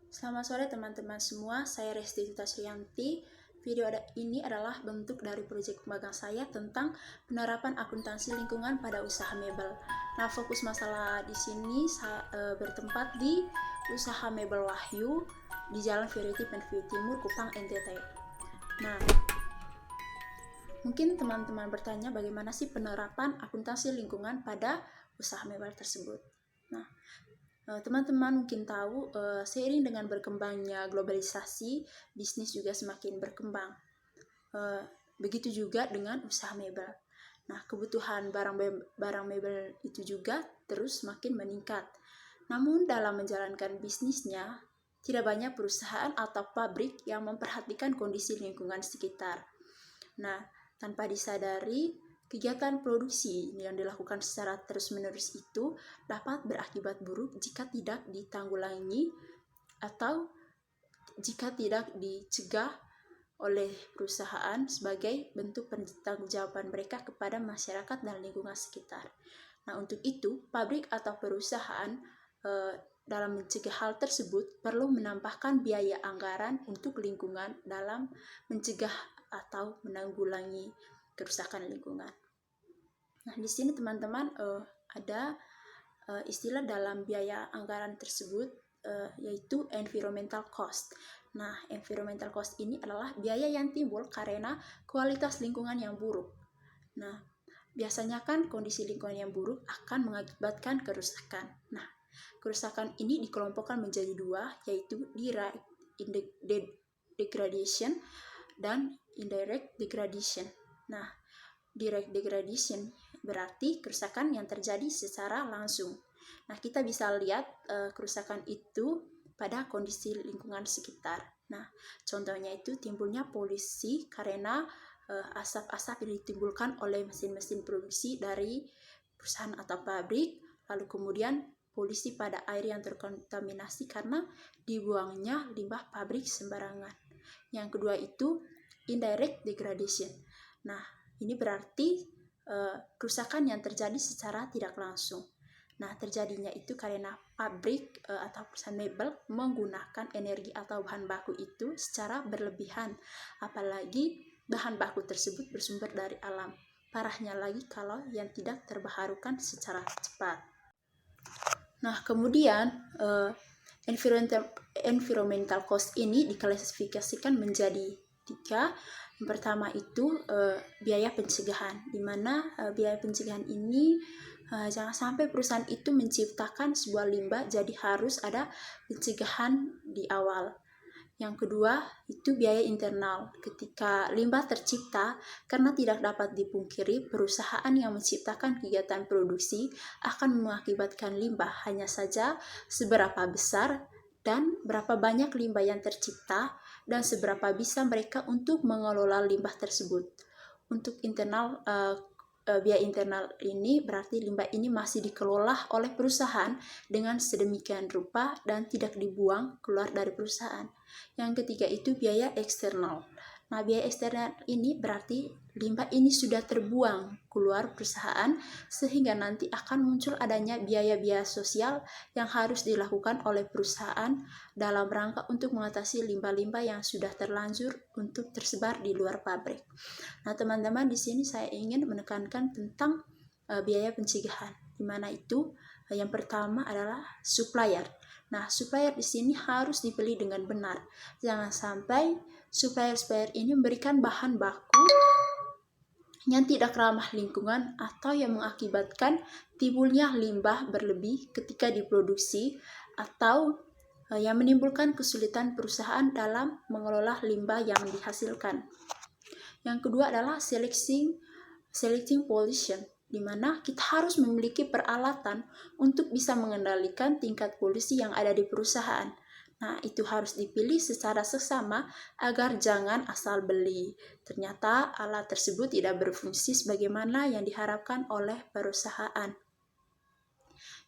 Selamat sore teman-teman semua, saya Resti Tasrianti. Video ini adalah bentuk dari proyek magang saya tentang penerapan akuntansi lingkungan pada usaha mebel. Nah, fokus masalah di sini saya bertempat di usaha mebel Wahyu di Jalan Veriti Penview Timur, Kupang, NTT. Nah, mungkin teman-teman bertanya bagaimana sih penerapan akuntansi lingkungan pada usaha mebel tersebut. Nah, teman-teman mungkin tahu seiring dengan berkembangnya globalisasi, bisnis juga semakin berkembang. Begitu juga dengan usaha mebel. Nah, kebutuhan barang mebel itu juga terus semakin meningkat. Namun dalam menjalankan bisnisnya, tidak banyak perusahaan atau pabrik yang memperhatikan kondisi lingkungan sekitar. Nah, tanpa disadari, kegiatan produksi yang dilakukan secara terus-menerus itu dapat berakibat buruk jika tidak ditanggulangi atau jika tidak dicegah oleh perusahaan sebagai bentuk pertanggungjawaban mereka kepada masyarakat dan lingkungan sekitar. Nah, untuk itu, pabrik atau perusahaan dalam mencegah hal tersebut perlu menambahkan biaya anggaran untuk lingkungan dalam mencegah atau menanggulangi kerusakan lingkungan. Nah, di sini teman-teman ada istilah dalam biaya anggaran tersebut yaitu environmental cost. Nah, environmental cost ini adalah biaya yang timbul karena kualitas lingkungan yang buruk. Nah, biasanya kan kondisi lingkungan yang buruk akan mengakibatkan kerusakan. Nah, kerusakan ini dikelompokkan menjadi dua, yaitu direct degradation dan indirect degradation. Nah, direct degradation berarti kerusakan yang terjadi secara langsung. Nah, kita bisa lihat kerusakan itu pada kondisi lingkungan sekitar. Nah, contohnya itu timbulnya polusi karena asap-asap yang ditimbulkan oleh mesin-mesin produksi dari perusahaan atau pabrik, lalu kemudian polusi pada air yang terkontaminasi karena dibuangnya limbah pabrik sembarangan. Yang kedua itu indirect degradation. Nah, ini berarti kerusakan yang terjadi secara tidak langsung. Nah, terjadinya itu karena pabrik atau perusahaan mebel menggunakan energi atau bahan baku itu secara berlebihan. Apalagi bahan baku tersebut bersumber dari alam. Parahnya lagi kalau yang tidak terbaharukan secara cepat. Nah, kemudian environmental cost ini diklasifikasikan menjadi 3. Yang pertama itu biaya pencegahan, di mana biaya pencegahan ini jangan sampai perusahaan itu menciptakan sebuah limbah, jadi harus ada pencegahan di awal. Yang kedua itu biaya internal, ketika limbah tercipta karena tidak dapat dipungkiri perusahaan yang menciptakan kegiatan produksi akan mengakibatkan limbah, hanya saja seberapa besar dan berapa banyak limbah yang tercipta dan seberapa bisa mereka untuk mengelola limbah tersebut. Untuk internal biaya internal ini berarti limbah ini masih dikelola oleh perusahaan dengan sedemikian rupa dan tidak dibuang keluar dari perusahaan. Yang ketiga itu biaya eksternal. Nah, biaya eksternal ini berarti limbah ini sudah terbuang keluar perusahaan sehingga nanti akan muncul adanya biaya-biaya sosial yang harus dilakukan oleh perusahaan dalam rangka untuk mengatasi limbah-limbah yang sudah terlanjur untuk tersebar di luar pabrik. Nah, teman-teman, di sini saya ingin menekankan tentang biaya pencegahan, di mana itu yang pertama adalah supplier. Nah, supplier di sini harus dipilih dengan benar. Jangan sampai supplier ini memberikan bahan baku yang tidak ramah lingkungan atau yang mengakibatkan timbulnya limbah berlebih ketika diproduksi atau yang menimbulkan kesulitan perusahaan dalam mengelola limbah yang dihasilkan. Yang kedua adalah selecting pollution, di mana kita harus memiliki peralatan untuk bisa mengendalikan tingkat polusi yang ada di perusahaan. Nah, itu harus dipilih secara seksama agar jangan asal beli. Ternyata alat tersebut tidak berfungsi sebagaimana yang diharapkan oleh perusahaan.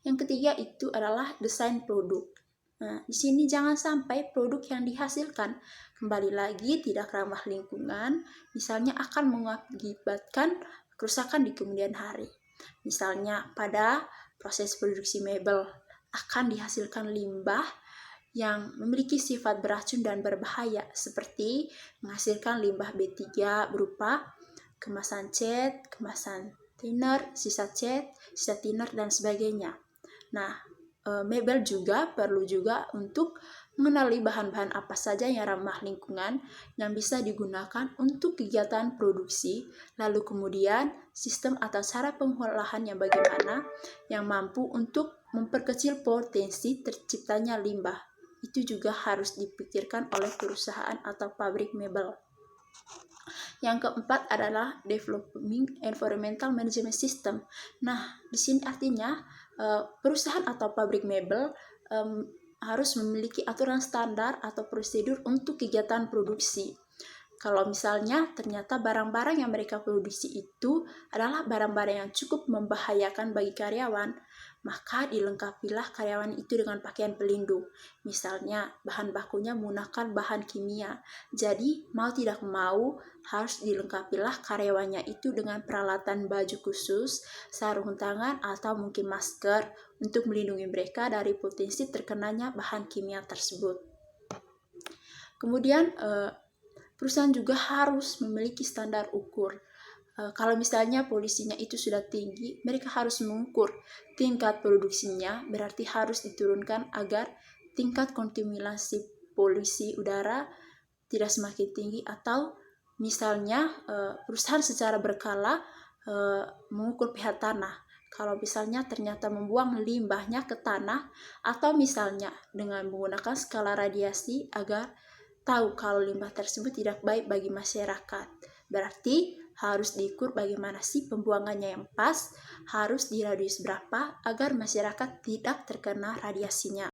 Yang ketiga itu adalah desain produk. Nah, di sini jangan sampai produk yang dihasilkan kembali lagi tidak ramah lingkungan, misalnya akan mengakibatkan kerusakan di kemudian hari. Misalnya pada proses produksi mebel akan dihasilkan limbah yang memiliki sifat beracun dan berbahaya seperti menghasilkan limbah B3 berupa kemasan cat, kemasan thinner, sisa cat, sisa thinner, dan sebagainya. Nah, Mebel juga perlu juga untuk mengenali bahan-bahan apa saja yang ramah lingkungan yang bisa digunakan untuk kegiatan produksi, lalu kemudian sistem atau cara pengolahannya bagaimana yang mampu untuk memperkecil potensi terciptanya limbah. Itu juga harus dipikirkan oleh perusahaan atau pabrik mebel. Yang keempat adalah developing environmental management system. Nah, di sini artinya perusahaan atau pabrik mebel harus memiliki aturan standar atau prosedur untuk kegiatan produksi. Kalau misalnya ternyata barang-barang yang mereka produksi itu adalah barang-barang yang cukup membahayakan bagi karyawan, maka dilengkapilah karyawan itu dengan pakaian pelindung. Misalnya bahan bakunya menggunakan bahan kimia. Jadi mau tidak mau harus dilengkapilah karyawannya itu dengan peralatan baju khusus, sarung tangan, atau mungkin masker untuk melindungi mereka dari potensi terkenanya bahan kimia tersebut. Kemudian perusahaan juga harus memiliki standar ukur. Kalau misalnya polusinya itu sudah tinggi, mereka harus mengukur tingkat produksinya, berarti harus diturunkan agar tingkat kontaminasi polusi udara tidak semakin tinggi. Atau misalnya perusahaan secara berkala mengukur pH tanah. Kalau misalnya ternyata membuang limbahnya ke tanah, atau misalnya dengan menggunakan skala radiasi agar tahu kalau limbah tersebut tidak baik bagi masyarakat. Berarti harus diukur bagaimana sih pembuangannya yang pas, harus di radius berapa agar masyarakat tidak terkena radiasinya.